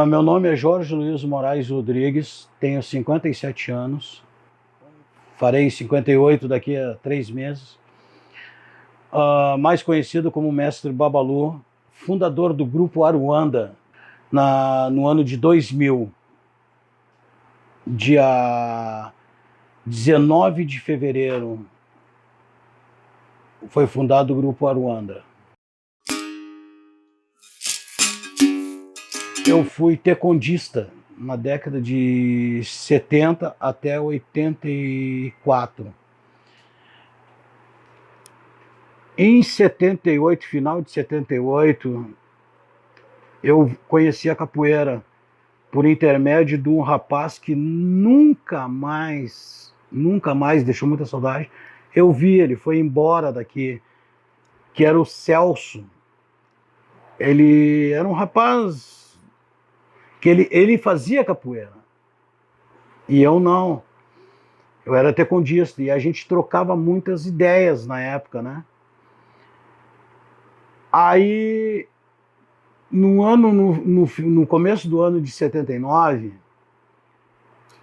Meu nome é Jorge Luiz Moraes Rodrigues, tenho 57 anos, farei 58 daqui a 3 meses. Mais conhecido como Mestre Babalu, fundador do grupo Aruanda, no ano de 2000, dia 19 de fevereiro, foi fundado o grupo Aruanda. Eu fui tecondista na década de 70 até 84. Em 78, final de 78, eu conheci a capoeira por intermédio de um rapaz que nunca mais deixou muita saudade. Eu vi, ele foi embora daqui, que era o Celso. Ele era um rapaz que ele fazia capoeira e eu não. Eu era tecondista e a gente trocava muitas ideias na época, né? Aí, no começo do ano de 79,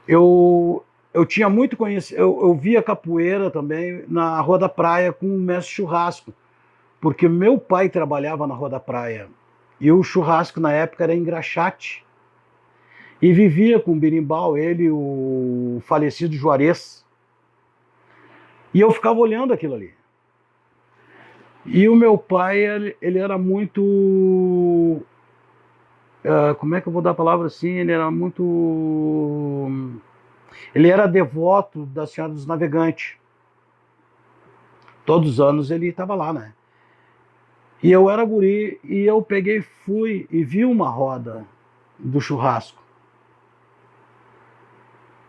eu tinha muito conhecimento, eu via capoeira também na Rua da Praia com o mestre Churrasco, porque meu pai trabalhava na Rua da Praia e o churrasco na época era em Graxate. E vivia com o berimbau, ele, o falecido Juarez. E eu ficava olhando aquilo ali. E o meu pai, ele era muito... como é que eu vou dar a palavra assim? Ele era muito... Ele era devoto da Senhora dos Navegantes. Todos os anos ele estava lá, né? E eu era guri, e eu peguei, fui e vi uma roda do churrasco.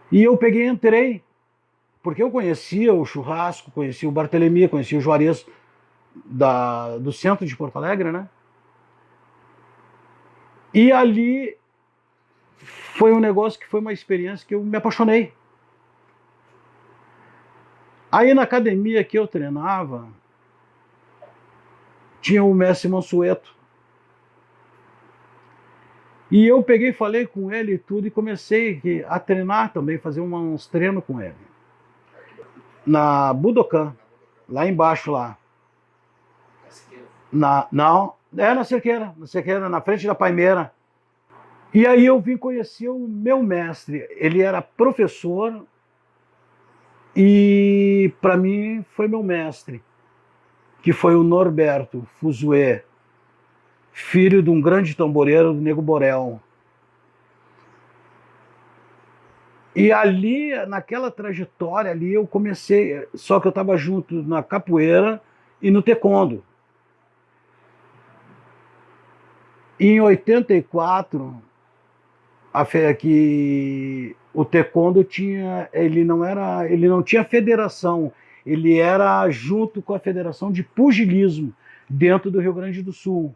E eu peguei e entrei, porque eu conhecia o churrasco, conhecia o Bartolomeu, conhecia o Juarez do centro de Porto Alegre, né? E ali foi um negócio que foi uma experiência que eu me apaixonei. Aí na academia que eu treinava, tinha o mestre Mansueto. E eu peguei, falei com ele e tudo, e comecei a treinar também, fazer uns treinos com ele. Na Budokan, lá embaixo lá. Não, na Cerqueira, na frente da Paimeira. E aí eu vim conhecer o meu mestre. Ele era professor e para mim foi meu mestre, que foi o Norberto Fuzue, filho de um grande tamboreiro do Nego Borel. E ali, naquela trajetória ali, eu comecei, só que eu estava junto na capoeira e no taekwondo. Em 84, que o taekwondo ele não tinha federação, ele era junto com a Federação de Pugilismo dentro do Rio Grande do Sul.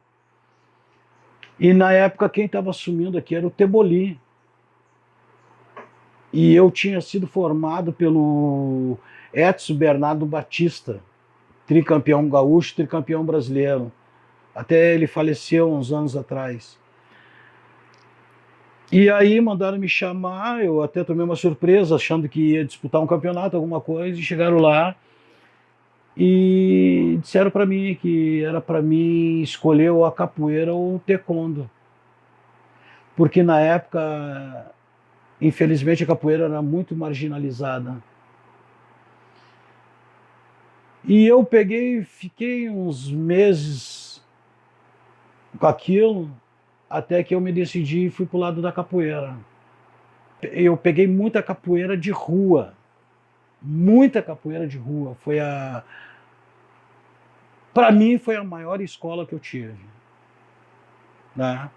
E na época quem estava assumindo aqui era o Teboli. E eu tinha sido formado pelo Edson Bernardo Batista, tricampeão gaúcho, tricampeão brasileiro. Até ele faleceu uns anos atrás. E aí mandaram me chamar, eu até tomei uma surpresa, achando que ia disputar um campeonato, alguma coisa, e chegaram lá e disseram para mim que era para mim escolher ou a capoeira ou o taekwondo. Porque na época, infelizmente, a capoeira era muito marginalizada. E eu peguei, fiquei uns meses com aquilo, até que eu me decidi e fui pro lado da capoeira. Eu peguei muita capoeira de rua, muita capoeira de rua. Para mim foi a maior escola que eu tive, né?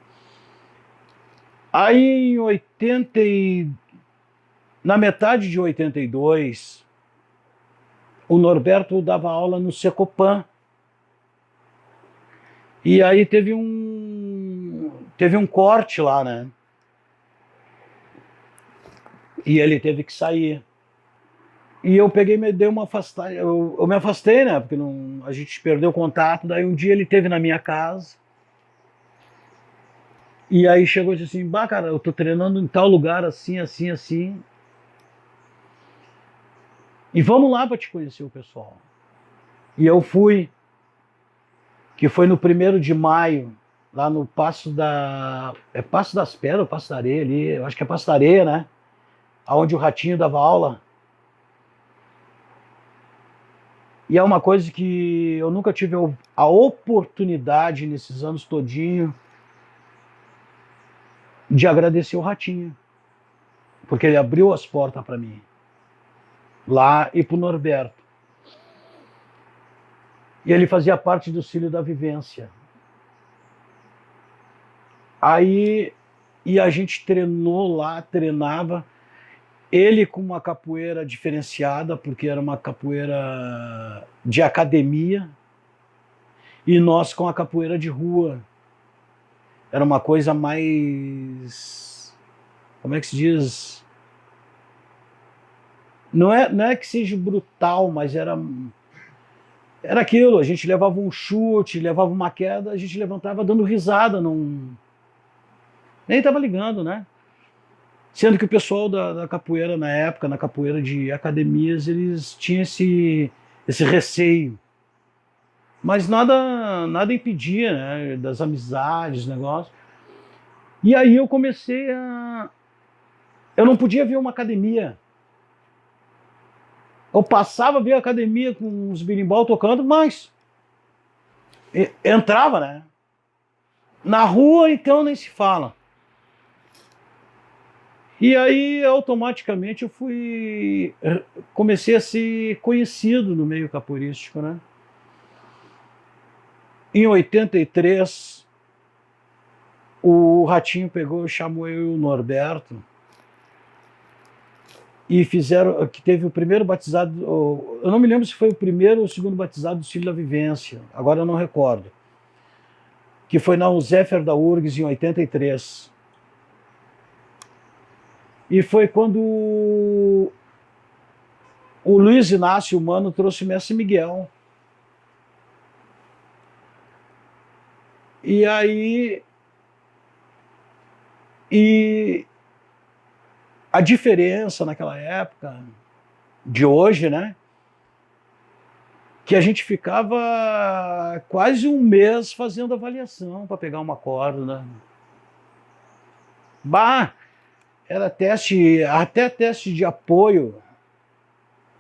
Aí na metade de 82, o Norberto dava aula no Secopan. E aí teve um corte lá, né? E ele teve que sair. E eu peguei e me dei uma afastada. Eu me afastei, né? Porque a gente perdeu o contato. Daí um dia ele esteve na minha casa. E aí chegou e disse assim, bah, cara, eu tô treinando em tal lugar, assim, assim, assim. E vamos lá para te conhecer o pessoal. E eu fui, que foi no 1º de maio, lá no Passo da... É Passo das Pedras ou Passo da Areia ali? Eu acho que é Passo da Areia, né? Onde o Ratinho dava aula. E é uma coisa que eu nunca tive a oportunidade nesses anos todinho de agradecer o Ratinho. Porque ele abriu as portas para mim. Lá e pro Norberto. E ele fazia parte do Cílio da Vivência. Aí, e a gente treinou lá, treinava. Ele com uma capoeira diferenciada, porque era uma capoeira de academia, e nós com a capoeira de rua. Era uma coisa mais... Como é que se diz? Não é que seja brutal, mas era aquilo. A gente levava um chute, levava uma queda, a gente levantava dando risada, nem estava ligando, né? Sendo que o pessoal da capoeira na época, na capoeira de academias, eles tinham esse receio. Mas nada impedia, né, das amizades, negócio. E aí eu comecei a... Eu não podia ver uma academia. Eu passava a ver a academia com os berimbau tocando, mas entrava, né? Na rua, então, nem se fala. E aí, automaticamente, eu comecei a ser conhecido no meio capoeirístico, né? Em 83, o Ratinho pegou, chamou eu e o Norberto, e fizeram, que teve o primeiro batizado, eu não me lembro se foi o primeiro ou o segundo batizado do Cílio da Vivência, agora eu não recordo, que foi na Uzéfer da URGS em 83. E foi quando o Luiz Inácio Mano trouxe o Mestre Miguel. E aí... E a diferença naquela época, de hoje, né? Que a gente ficava quase um mês fazendo avaliação para pegar uma corda, né? Bah, era até teste de apoio,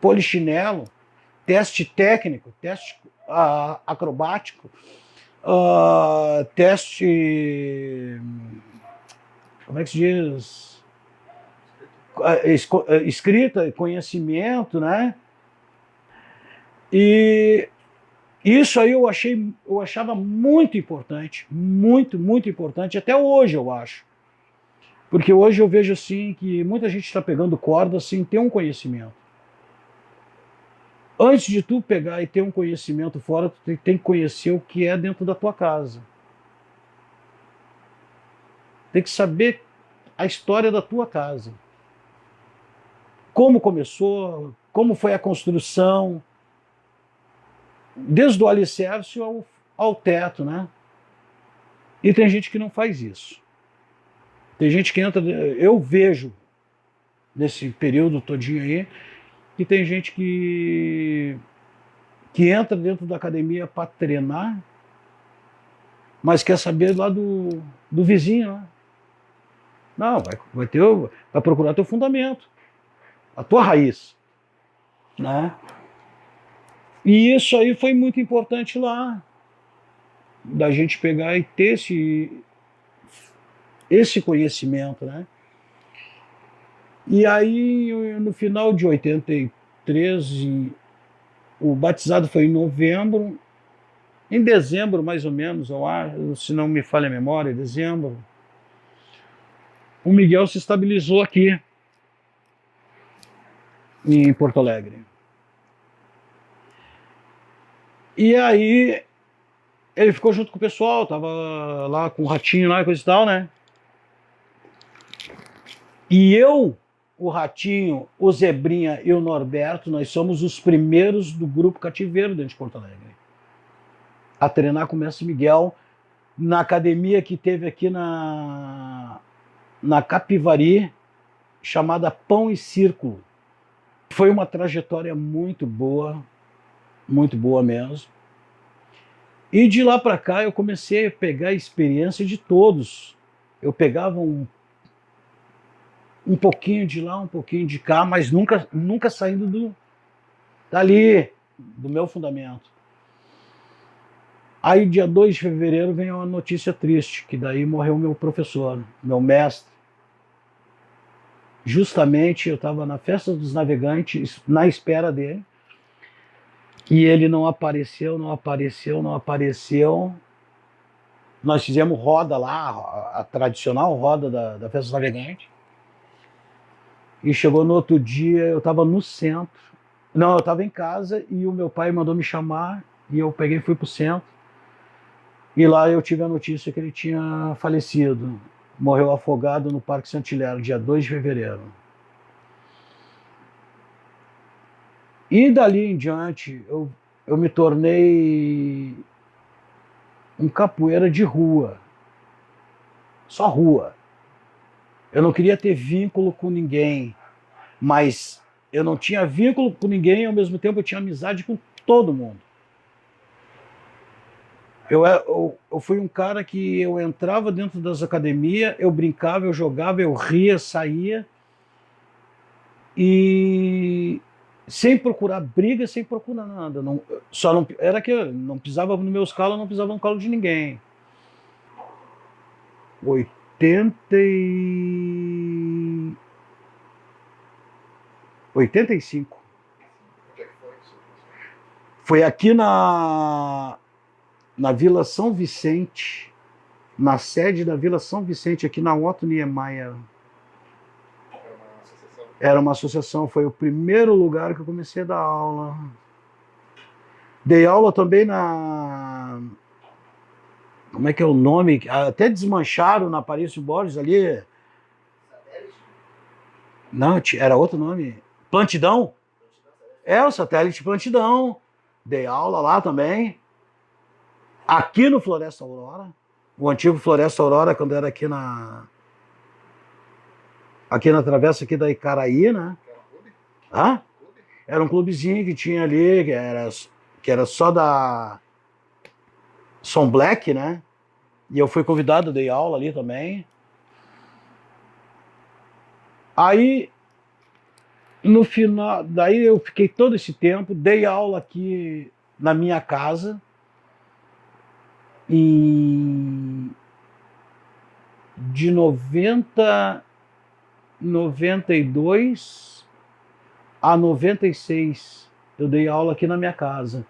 polichinelo, teste técnico, teste acrobático, teste... Como é que se diz? Escrita, conhecimento, né? E isso aí eu achava muito importante, muito importante, até hoje eu acho. Porque hoje eu vejo assim que muita gente está pegando corda sem ter um conhecimento. Antes de tu pegar e ter um conhecimento fora, tu tem que conhecer o que é dentro da tua casa. Tem que saber a história da tua casa. Como começou, como foi a construção, desde o alicerce ao teto, né? E tem gente que não faz isso. Tem gente que entra... Eu vejo, nesse período todinho aí, que tem gente que entra dentro da academia para treinar, mas quer saber lá do vizinho, né? Não, vai procurar teu fundamento, a tua raiz, né? E isso aí foi muito importante lá, da gente pegar e ter esse conhecimento, né? E aí, no final de 83, o batizado foi em novembro, em dezembro mais ou menos, eu acho, se não me falha a memória, dezembro, o Miguel se estabilizou aqui, em Porto Alegre. E aí, ele ficou junto com o pessoal, tava lá com o Ratinho lá e coisa e tal, né? E eu, o Ratinho, o Zebrinha e o Norberto, nós somos os primeiros do grupo Cativeiro dentro de Porto Alegre a treinar com o Mestre Miguel na academia que teve aqui na Capivari, chamada Pão e Círculo. Foi uma trajetória muito boa mesmo. E de lá para cá eu comecei a pegar a experiência de todos. Eu pegava um pouquinho de lá, um pouquinho de cá, mas nunca saindo dali, do meu fundamento. Aí, dia 2 de fevereiro, vem uma notícia triste, que daí morreu meu professor, meu mestre. Justamente eu estava na festa dos navegantes, na espera dele, e ele não apareceu. Nós fizemos roda lá, a tradicional roda da festa dos navegantes. E chegou no outro dia, eu estava no centro. Não, eu estava em casa e o meu pai mandou me chamar, e eu peguei e fui para o centro. E lá eu tive a notícia que ele tinha falecido. Morreu afogado no Parque Santilero, dia 2 de fevereiro. E dali em diante, eu me tornei um capoeira de rua. Só rua. Eu não queria ter vínculo com ninguém, mas eu não tinha vínculo com ninguém e ao mesmo tempo eu tinha amizade com todo mundo. Eu fui um cara que eu entrava dentro das academias, eu brincava, eu jogava, eu ria, saía, e sem procurar briga, sem procurar nada. Era que eu não pisava no meus calos, eu não pisava no calo de ninguém. 85. Foi aqui na Vila São Vicente, na sede da Vila São Vicente, aqui na Otto Niemeyer. Era uma associação, foi o primeiro lugar que eu comecei a dar aula. Dei aula também na... Como é que é o nome? Até desmancharam na Paris Borges ali. Não, era outro nome. Plantidão? É, o Satélite Plantidão. Dei aula lá também. Aqui no Floresta Aurora. O antigo Floresta Aurora, quando era aqui na travessa aqui da Icaraí, né? Hã? Era um clubezinho que tinha ali, que era só da Som Black, né? E eu fui convidado, dei aula ali também. Aí, no final, daí eu fiquei todo esse tempo, dei aula aqui na minha casa. De 92 a 96, eu dei aula aqui na minha casa.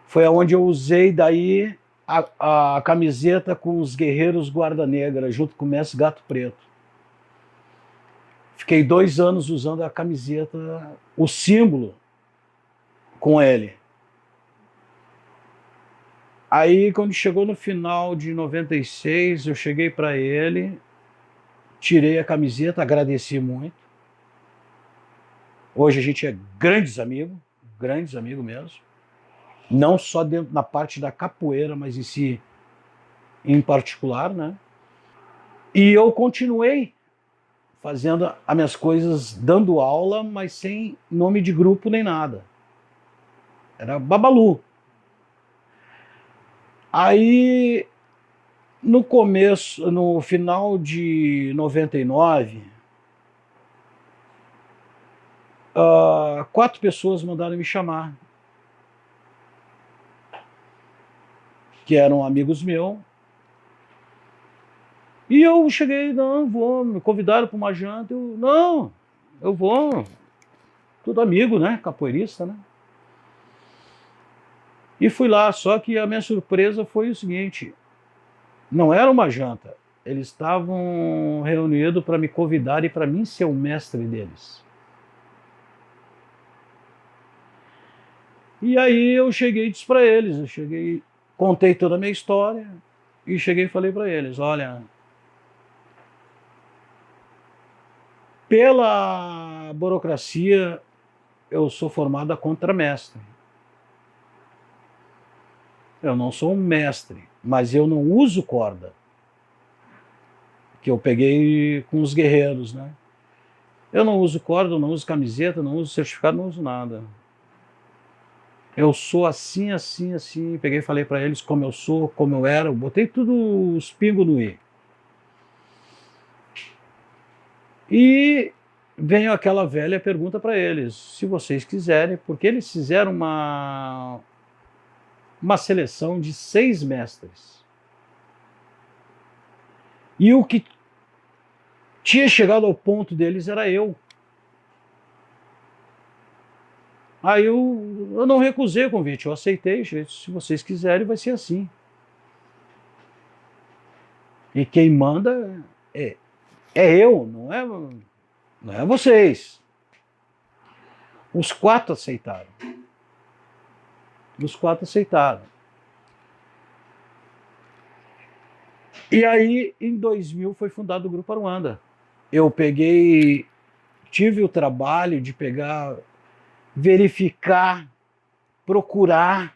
Foi onde eu usei daí a camiseta com os guerreiros Guarda Negra, junto com o mestre Gato Preto. Fiquei 2 anos usando a camiseta, o símbolo, com ele. Aí, quando chegou no final de 96, eu cheguei para ele, tirei a camiseta, agradeci muito. Hoje a gente é grandes amigos mesmo. Não só dentro na parte da capoeira, mas em particular, né? E eu continuei fazendo as minhas coisas, dando aula, mas sem nome de grupo nem nada. Era Babalu. Aí, no final de 99, 4 pessoas mandaram me chamar, que eram amigos meus. E eu cheguei, não, vou, me convidaram para uma janta, eu vou, tudo amigo, né, capoeirista, né. E fui lá, só que a minha surpresa foi o seguinte, não era uma janta, eles estavam reunidos para me convidar e para mim ser o mestre deles. E aí eu cheguei e disse para eles, contei toda a minha história e cheguei e falei para eles, olha, pela burocracia eu sou formado a contramestre. Eu não sou um mestre, mas eu não uso corda, que eu peguei com os guerreiros, né? Eu não uso corda, eu não uso camiseta, não uso certificado, não uso nada. Eu sou assim, assim, assim. Peguei e falei para eles como eu sou, como eu era. Eu botei tudo os pingos no i. E veio aquela velha pergunta para eles, se vocês quiserem, porque eles fizeram uma seleção de 6 mestres. E o que tinha chegado ao ponto deles era eu. Aí eu não recusei o convite, eu aceitei, se vocês quiserem vai ser assim. E quem manda é eu, não é vocês. Os 4 aceitaram. Os 4 aceitaram. E aí, em 2000, foi fundado o Grupo Aruanda. Eu tive o trabalho de pegar, verificar, procurar,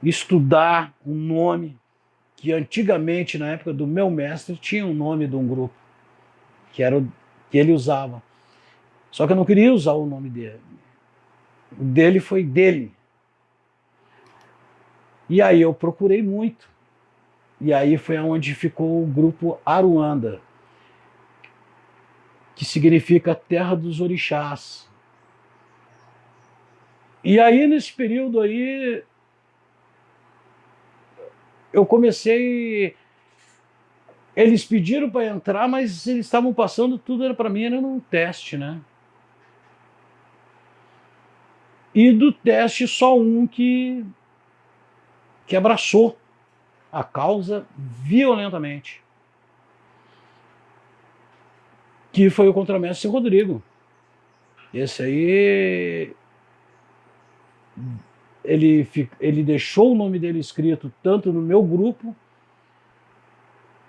estudar um nome que antigamente, na época do meu mestre, tinha um nome de um grupo, que era o que ele usava. Só que eu não queria usar o nome dele. O dele foi dele. E aí eu procurei muito. E aí foi onde ficou o Grupo Aruanda, que significa Terra dos Orixás. E aí, nesse período aí, eu comecei... Eles pediram para entrar, mas eles estavam passando tudo, era para mim, era um teste, né? E do teste, só um que abraçou a causa violentamente, que foi o contramestre Rodrigo. Esse aí, ele deixou o nome dele escrito tanto no meu grupo,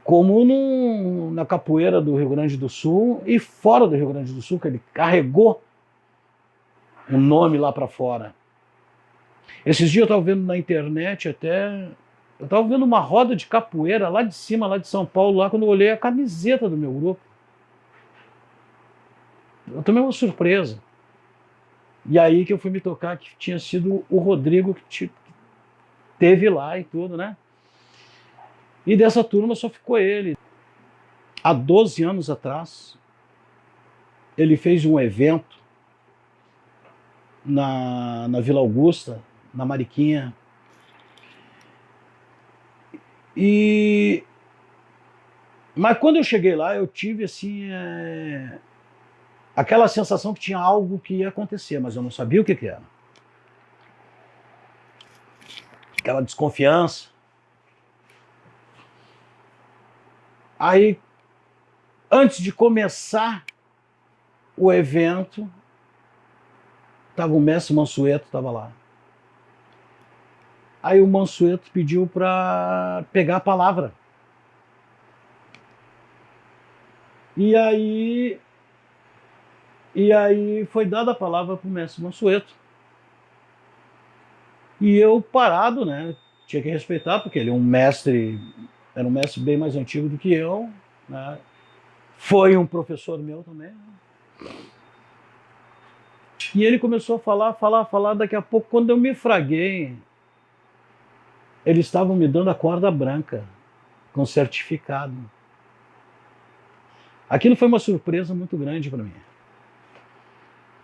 como na capoeira do Rio Grande do Sul e fora do Rio Grande do Sul, que ele carregou o nome lá para fora. Esses dias eu estava vendo na internet até... Eu estava vendo uma roda de capoeira lá de cima, lá de São Paulo, lá quando eu olhei a camiseta do meu grupo. Eu tomei uma surpresa. E aí que eu fui me tocar que tinha sido o Rodrigo que teve lá e tudo, né? E dessa turma só ficou ele. Há 12 anos atrás, ele fez um evento na Vila Augusta, na Mariquinha. Mas quando eu cheguei lá, eu tive assim, aquela sensação que tinha algo que ia acontecer, mas eu não sabia o que era. Aquela desconfiança. Aí, antes de começar o evento, o mestre Mansueto estava lá. Aí o Mansueto pediu para pegar a palavra. E aí foi dada a palavra para o mestre Mansueto. E eu parado, né? Tinha que respeitar, porque ele é era um mestre bem mais antigo do que eu, né? Foi um professor meu também. Né? E ele começou a falar, daqui a pouco, quando eu me fraguei, eles estavam me dando a corda branca, com certificado. Aquilo foi uma surpresa muito grande para mim.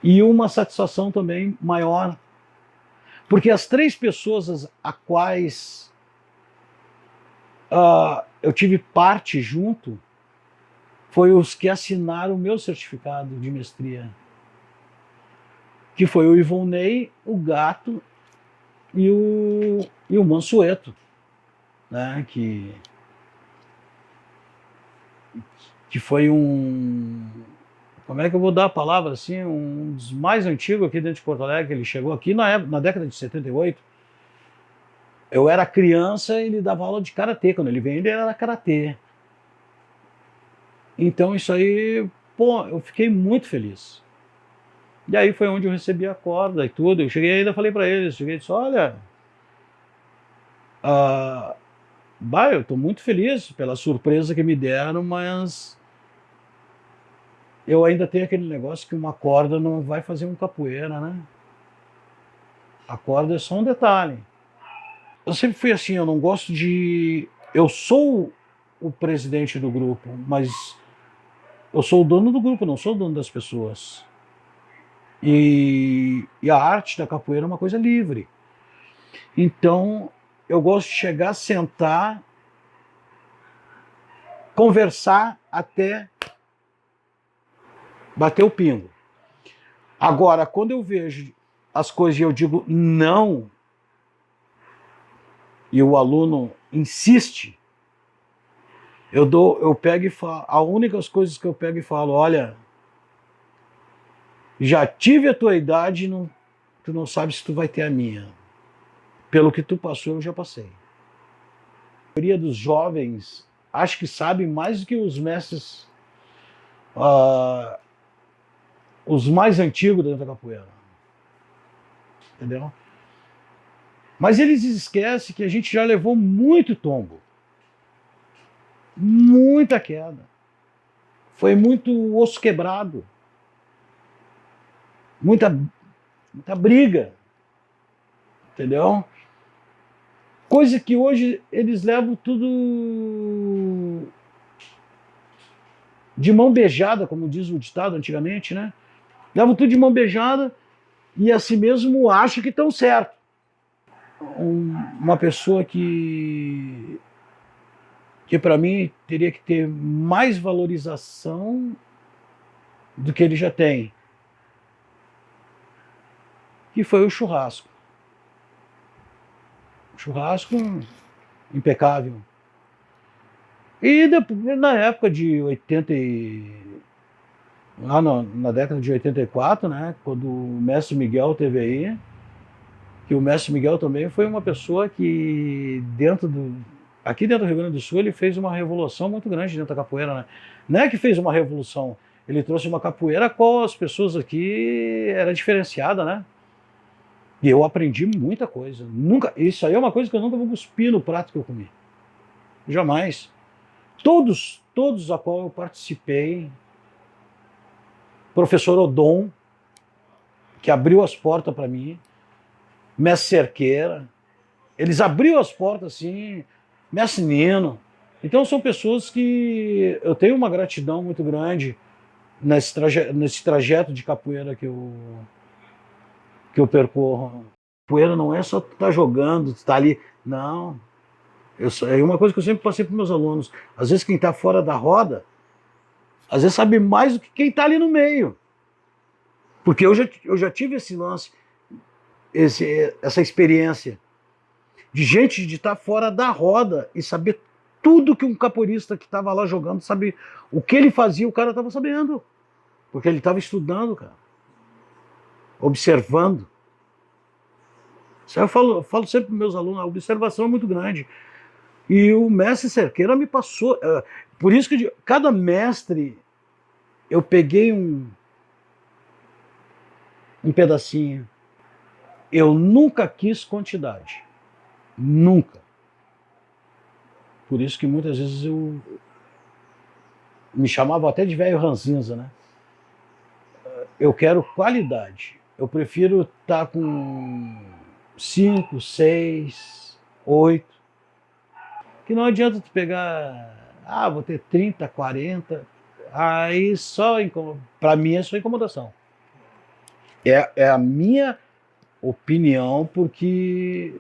E uma satisfação também maior, porque as 3 pessoas a quais eu tive parte junto, foi os que assinaram o meu certificado de mestria. Que foi o Ivonei, o Gato e o Mansueto, né? Que foi como é que eu vou dar a palavra assim, um dos mais antigos aqui dentro de Porto Alegre. Ele chegou aqui na década de 78. Eu era criança e ele dava aula de karatê. Quando ele veio, ele era karatê. Então isso aí, pô, eu fiquei muito feliz. E aí foi onde eu recebi a corda e tudo. Eu cheguei ainda, falei para eles, cheguei e disse, olha, Ah, eu estou muito feliz pela surpresa que me deram, mas eu ainda tenho aquele negócio que uma corda não vai fazer um capoeira, né? A corda é só um detalhe. Eu sempre fui assim, eu não gosto de... Eu sou o presidente do grupo, mas eu sou o dono do grupo, não sou o dono das pessoas. E a arte da capoeira é uma coisa livre. Então, eu gosto de chegar, sentar, conversar até bater o pingo. Agora, quando eu vejo as coisas e eu digo não, e o aluno insiste, eu pego e falo, a única coisa que eu pego e falo, olha, já tive a tua idade, não, tu não sabe se tu vai ter a minha. Pelo que tu passou, eu já passei. A maioria dos jovens acho que sabe mais do que os mestres, os mais antigos dentro da capoeira. Entendeu? Mas eles esquecem que a gente já levou muito tombo. Muita queda. Foi muito osso quebrado. Muita briga. Entendeu? Coisa que hoje eles levam tudo de mão beijada, como diz o ditado antigamente, né? Levam tudo de mão beijada e assim mesmo acham que estão certo. Uma pessoa que para mim teria que ter mais valorização do que ele já tem, que foi o churrasco. Churrasco impecável. E depois, na época de 80 lá na década de 84, né, quando o mestre Miguel teve aí, que o mestre Miguel também foi uma pessoa que aqui dentro do Rio Grande do Sul ele fez uma revolução muito grande dentro da capoeira, né? Não é que fez uma revolução, ele trouxe uma capoeira com as pessoas aqui era diferenciada, né? E eu aprendi muita coisa. Nunca, isso aí é uma coisa que eu nunca vou cuspir no prato que eu comi. Jamais. Todos a qual eu participei, professor Odon, que abriu as portas para mim, mestre Cerqueira, eles abriram as portas assim, mestre Nino. Então são pessoas que eu tenho uma gratidão muito grande nesse trajeto de capoeira que eu percorro. Capoeira não é só tu tá jogando, tu tá ali. Não. É uma coisa que eu sempre passei para meus alunos. Às vezes quem está fora da roda, às vezes sabe mais do que quem está ali no meio. Porque eu já tive esse lance, essa experiência de gente de estar fora da roda e saber tudo que um capoeirista que estava lá jogando, sabe o que ele fazia, o cara estava sabendo. Porque ele estava estudando, cara. Observando. Isso aí eu falo sempre para meus alunos, a observação é muito grande. E o mestre Cerqueira me passou. Por isso que cada mestre eu peguei um pedacinho. Eu nunca quis quantidade. Nunca. Por isso que muitas vezes eu me chamavam até de velho ranzinza, né? Eu quero qualidade. Eu prefiro estar com 5, 6, 8. Que não adianta tu pegar, vou ter 30, 40. Aí para mim é só incomodação. É a minha opinião, porque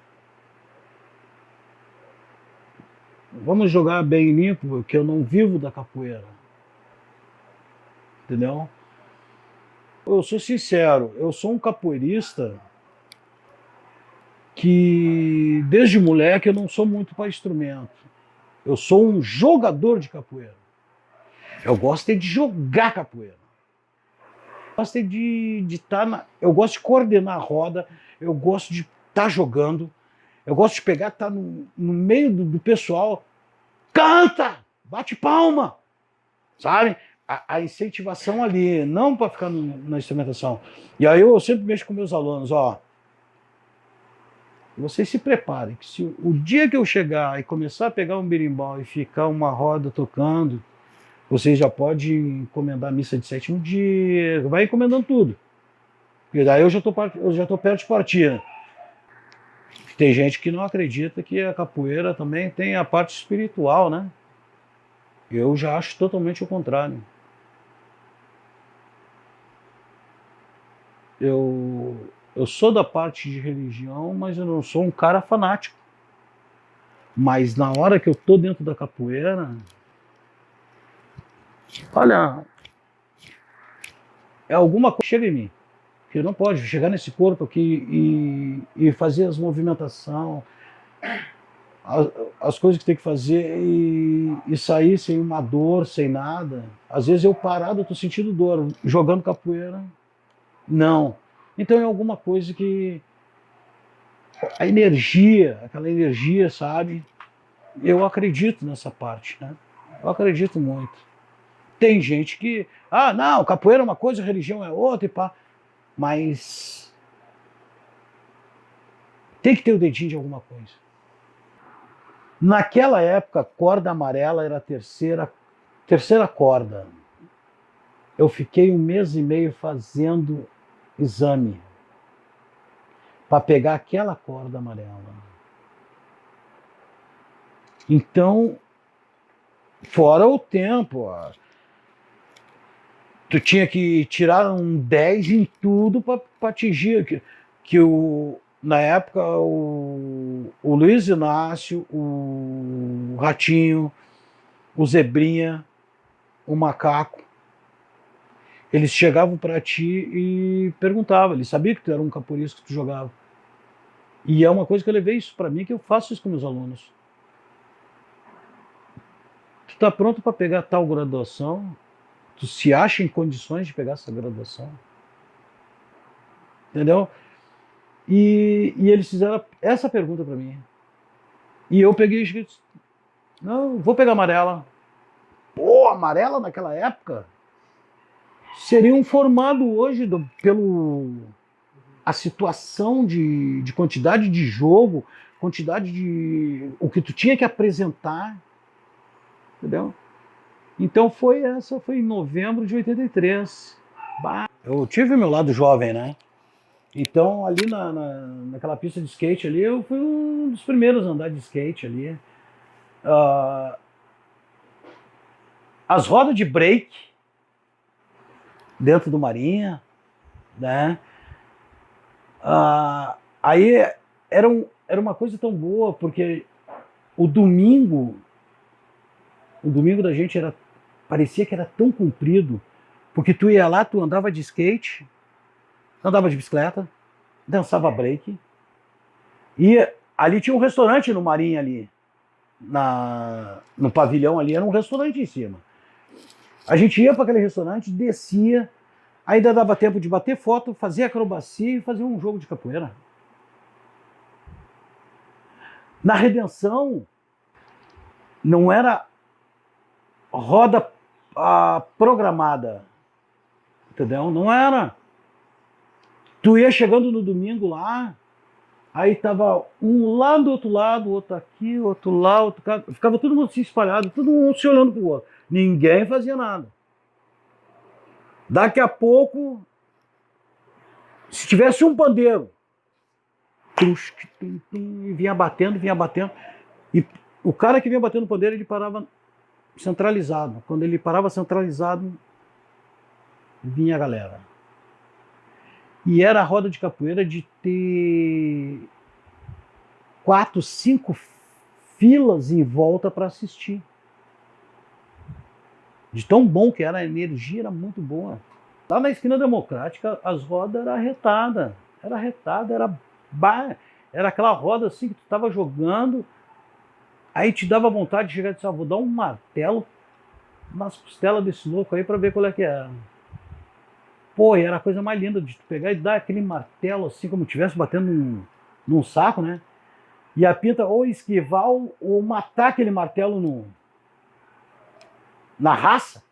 vamos jogar bem limpo, que eu não vivo da capoeira. Entendeu? Eu sou sincero, eu sou um capoeirista que desde moleque eu não sou muito para instrumento. Eu sou um jogador de capoeira. Eu gosto de jogar capoeira. Eu gosto de estar eu gosto de coordenar a roda, eu gosto de estar jogando, eu gosto de pegar, estar no meio do pessoal, canta, bate palma, sabe? A incentivação ali, não para ficar na instrumentação. E aí eu sempre mexo com meus alunos, ó. vocês se preparem, que se o dia que eu chegar e começar a pegar um berimbau e ficar uma roda tocando, vocês já podem encomendar a missa de sétimo dia, vai encomendando tudo. Porque daí eu já tô perto de partir. Tem gente que não acredita que a capoeira também tem a parte espiritual, né? Eu já acho totalmente o contrário. Eu sou da parte de religião, mas eu não sou um cara fanático. Mas na hora que eu tô dentro da capoeira, olha, é alguma coisa que chega em mim. Que não pode chegar nesse corpo aqui e fazer as movimentações, as coisas que tem que fazer e sair sem uma dor, sem nada. Às vezes eu parado, eu tô sentindo dor, jogando capoeira, não. Então é alguma coisa que a energia, aquela energia, sabe? Eu acredito nessa parte, né? Eu acredito muito. Tem gente que, não, capoeira é uma coisa, religião é outra e pá. Mas tem que ter o dedinho de alguma coisa. Naquela época, corda amarela era a terceira corda. Eu fiquei 1 mês e meio fazendo exame para pegar aquela corda amarela. Então, fora o tempo, tu tinha que tirar um 10 em tudo para atingir na época o Luiz Inácio, o Ratinho, o Zebrinha, o Macaco, eles chegavam para ti e perguntavam, eles sabiam que tu era um capoeirista, que tu jogava. E é uma coisa que eu levei isso para mim, que eu faço isso com meus alunos. Tu tá pronto para pegar tal graduação? Tu se acha em condições de pegar essa graduação? Entendeu? E eles fizeram essa pergunta para mim. E eu peguei e disse, não, vou pegar amarela. Pô, amarela naquela época? Seria um formado hoje pelo a situação de quantidade de jogo, quantidade de o que tu tinha que apresentar, entendeu? Então foi em novembro de 83. Eu tive o meu lado jovem, né? Então ali naquela pista de skate ali, eu fui um dos primeiros a andar de skate ali. As rodas de break dentro do Marinha, né? Aí era uma coisa tão boa, porque o domingo da gente parecia que era tão comprido, porque tu ia lá, tu andava de skate, andava de bicicleta, dançava break, e ali tinha um restaurante no Marinha ali, no pavilhão ali, era um restaurante em cima. A gente ia para aquele restaurante, descia, ainda dava tempo de bater foto, fazer acrobacia e fazer um jogo de capoeira. Na Redenção, não era roda programada, entendeu? Não era. Tu ia chegando no domingo lá, aí tava um lá do outro lado, outro aqui, outro lá, outro cá, ficava todo mundo se espalhado, todo mundo se olhando pro outro. Ninguém fazia nada. Daqui a pouco, se tivesse um pandeiro, e vinha batendo, e o cara que vinha batendo o pandeiro, ele parava centralizado. Quando ele parava centralizado, vinha a galera. E era a roda de capoeira de ter 4, 5 filas em volta para assistir. De tão bom que era, a energia era muito boa. Lá na esquina democrática, as rodas eram arretadas. Era arretada, era aquela roda assim que tu estava jogando, aí te dava vontade de chegar e dizer, vou dar um martelo nas costelas desse louco aí para ver qual é que é. Pô, e era a coisa mais linda de tu pegar e dar aquele martelo assim, como se estivesse batendo num saco, né? E a pinta ou esquivar ou matar aquele martelo na raça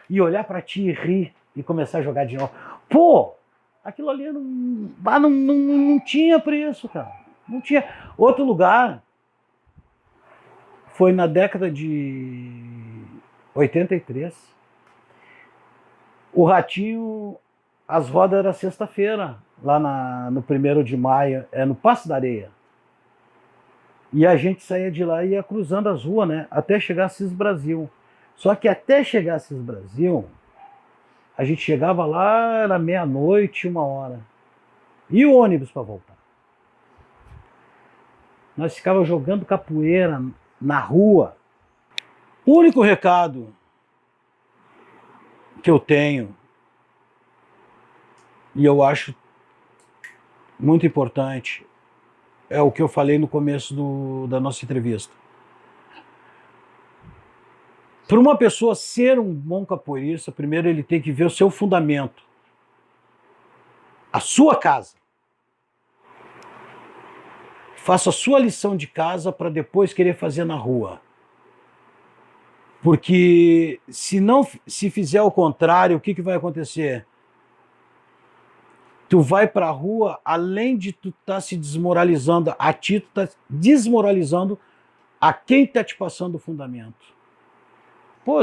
e olhar para ti e rir e começar a jogar de novo. Pô, aquilo ali não tinha preço, cara. Não tinha. Outro lugar foi na década de 83. O Ratinho, as rodas eram sexta-feira, lá no 1º de maio, no Passo da Areia. E a gente saía de lá e ia cruzando as ruas, né? Até chegar a Cis Brasil. Só que até chegar a Cis Brasil, a gente chegava lá, era meia-noite, 1h. E o ônibus para voltar? Nós ficávamos jogando capoeira na rua. O único recado que eu tenho, e eu acho muito importante, é o que eu falei no começo da nossa entrevista. Para uma pessoa ser um bom capoeirista, primeiro ele tem que ver o seu fundamento, a sua casa. Faça a sua lição de casa para depois querer fazer na rua. Porque se fizer o contrário, o que vai acontecer? Tu vai para a rua, além de tu estar se desmoralizando a ti, tu tá desmoralizando a quem está te passando o fundamento. Pô,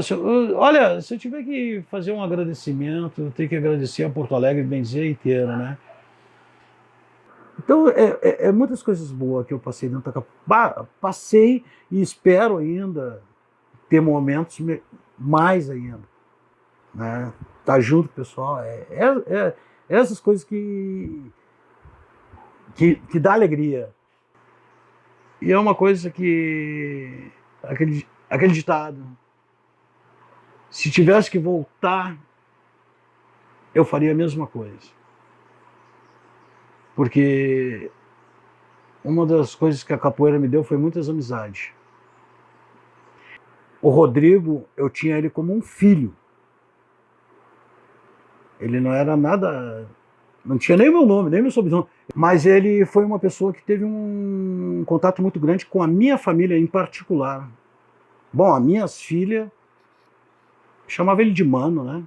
olha, se eu tiver que fazer um agradecimento, eu tenho que agradecer a Porto Alegre, bem dizer, inteira, né? Então, muitas coisas boas que eu passei dentro da passei e espero ainda ter momentos mais ainda, né? Tá junto, pessoal, essas coisas que dá alegria. E é uma coisa que, aquele ditado, se tivesse que voltar, eu faria a mesma coisa. Porque uma das coisas que a capoeira me deu foi muitas amizades. O Rodrigo, eu tinha ele como um filho. Ele não era nada, não tinha nem meu nome, nem meu sobrenome. Mas ele foi uma pessoa que teve um contato muito grande com a minha família em particular. Bom, as minhas filhas, chamava ele de mano, né?